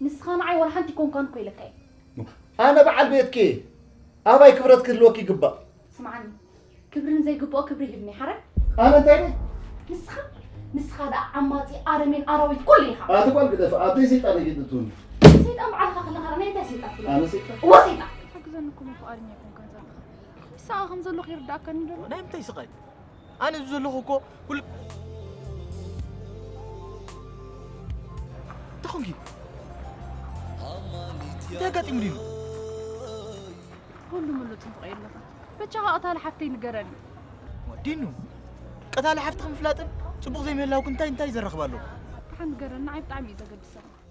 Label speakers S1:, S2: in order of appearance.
S1: نسخان عي ولا حنتي كون كان كويلك
S2: أنا بعد بيتك أباي كبرت كل وقت يقبأ
S1: سمعني كبرن زي قبأ كبري هبني حرك
S2: أنا تاني
S1: نسخان دا عماتي أرمين أراويت كلها
S2: تقول كده أبدي سيت أنا جد تون
S1: سيت أم على خلا خلا نتا سيت
S2: أنا سيت
S1: وسيتا
S3: حقزنكم فؤادني يكون كان زلخ الساعة 5 زلخ يردع كان ندلو
S4: نايم تيسقي أنا زلخوكو كل تخونكي تاقات إمرينو
S3: كل ملو تنفق يلغا بتشاها قطال حفتي نقراني
S4: ودينو قطال حفت خمفلاتن صبغ زي ميلاو كنتاي انتاي زرخ بالو
S3: حن قران عيب طعمي إذا قد سنة